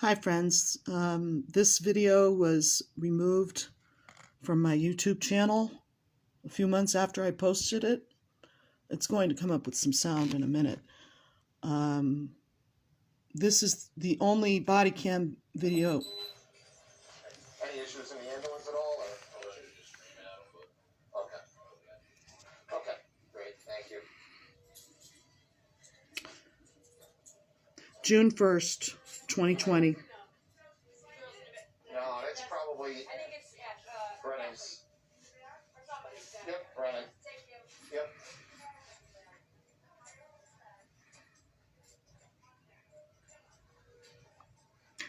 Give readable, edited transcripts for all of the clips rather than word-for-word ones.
Hi friends, this video was removed from my YouTube channel a few months after I posted it. It's going to come up with some sound in a minute. This is the only body cam video. Any issues in the ambulance at all? Or okay. Okay, great, thank you. June 1st, 2020. No, that's probably Brennan's. Yep, Brennan. Yep.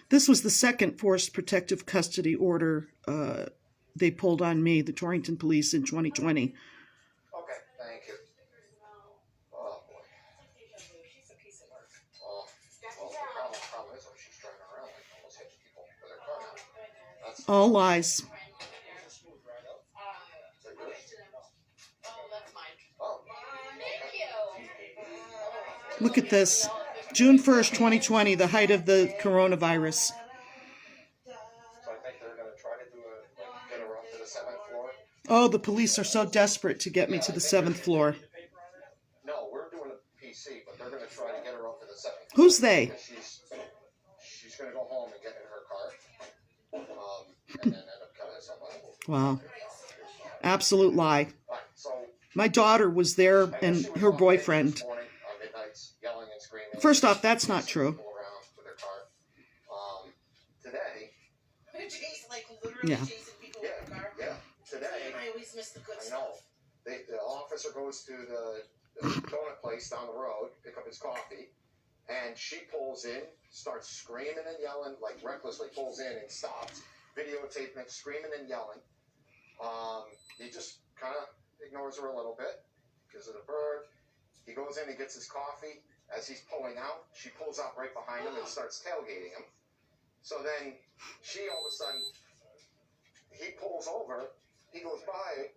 This was the second forced protective custody order they pulled on me, the Torrington police, in 2020. Okay, thank you. Oh, boy. Oh, well, the problem is when she's driving around, like, almost hitting people with her car now. That's All lies. Look at this. June 1st, 2020, the height of the coronavirus. So I think they're going to try to do get her up to the 7th floor. Oh, the police are so desperate to get me to the 7th floor. No, we're doing a PC, but they're going to try to get her up to the 7th floor. Who's they? She's going to go home and get in her car. And then end up killing somebody. Wow. Absolute lie. Right, so My daughter was there and her boyfriend. Yelling and screaming. First off, that's not true. Today. Like literally Yeah. chasing people with a car. Yeah. Today. I always miss the good I stuff. know. The officer goes to the donut place down the road, pick up his coffee, and she pulls in, starts screaming and yelling, like recklessly pulls in and stops, videotaping it, screaming and yelling. He just kind of ignores her a little bit because of the bird. He goes in and gets his coffee. As he's pulling out, she pulls up right behind him and starts tailgating him. So then she all of a sudden, he pulls over, he goes by,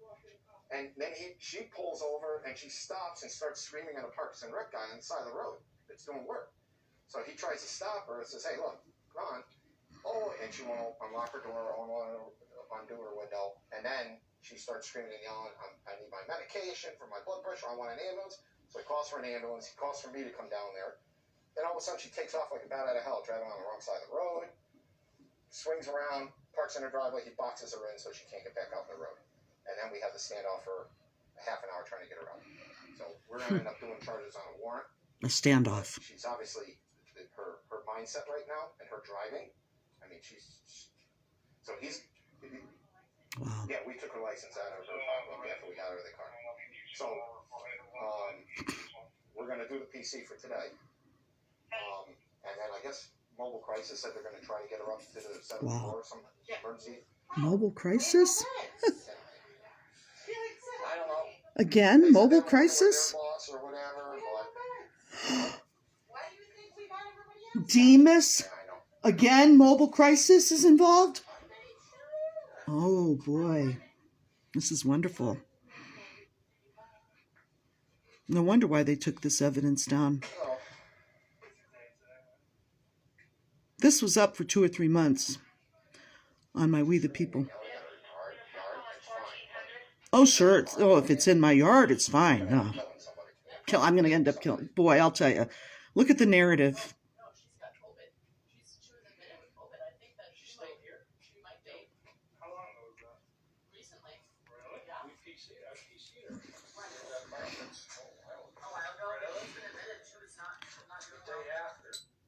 and then she pulls over and she stops and starts screaming at a Parks and Rec guy on the side of the road that's doing work. So he tries to stop her and says, "Hey, look, come on." Oh, and she won't unlock her door or won't undo her window. And then she starts screaming and yelling, "I need my medication for my blood pressure. I want an ambulance." So he calls for an ambulance. He calls for me to come down there. Then all of a sudden she takes off like a bat out of hell, driving on the wrong side of the road, swings around, parks in her driveway. He boxes her in so she can't get back out on the road. And then we have the standoff for a half an hour trying to get her out. So we're going to end up doing charges on a warrant. A standoff. She's obviously, her mindset right now and her driving, I mean, so he's, Wow. yeah, we took her license out of her pocket after we got her in the car. So, we're going to do the PC for today. And then I guess Mobile Crisis said they're going to try to get her up to the 7th floor or some emergency. Mobile crisis? I don't know. Again? Mobile crisis? Boss or whatever, but Demas? yeah, I know. Again, mobile crisis is involved? Oh boy. This is wonderful. No wonder why they took this evidence down. Oh, This was up for 2 or 3 months on my We the People. Oh, sure. If it's in my yard, it's fine. No. I'm going to end up killing. Boy, I'll tell you. Look at the narrative.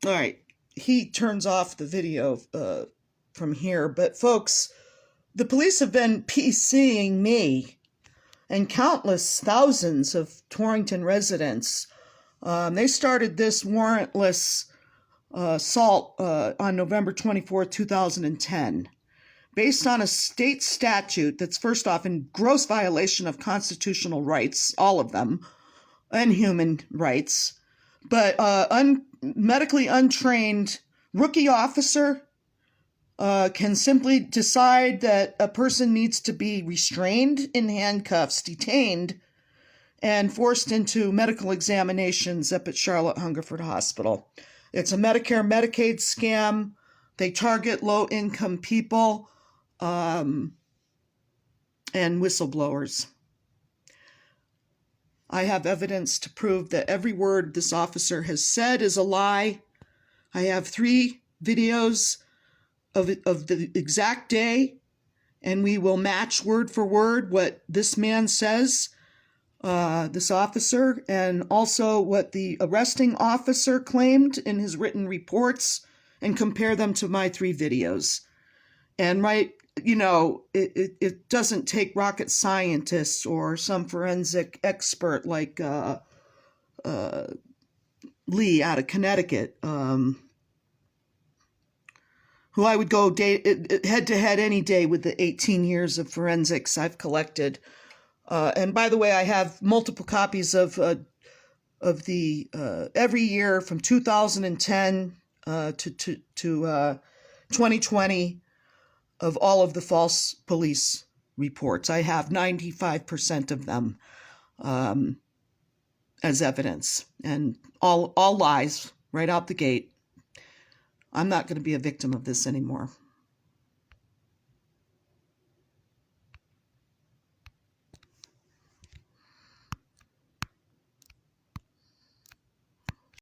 All right. He turns off the video from here. But, folks, the police have been PCing me and countless thousands of Torrington residents. They started this warrantless assault on November 24, 2010, based on a state statute that's, first off, in gross violation of constitutional rights, all of them, and human rights. But medically untrained rookie officer can simply decide that a person needs to be restrained in handcuffs, detained, and forced into medical examinations up at Charlotte Hungerford Hospital. It's a Medicare, Medicaid scam. They target low-income people and whistleblowers. I have evidence to prove that every word this officer has said is a lie. I have 3 videos of the exact day, and we will match word for word what this man says, this officer, and also what the arresting officer claimed in his written reports, and compare them to my 3 videos. And it doesn't take rocket scientists or some forensic expert like Lee out of Connecticut, who I would go head-to-head any day with the 18 years of forensics I've collected. And by the way, I have multiple copies of the every year from 2010 to 2020 of all of the false police reports. I have 95% of them as evidence, and all lies right out the gate. I'm not going to be a victim of this anymore.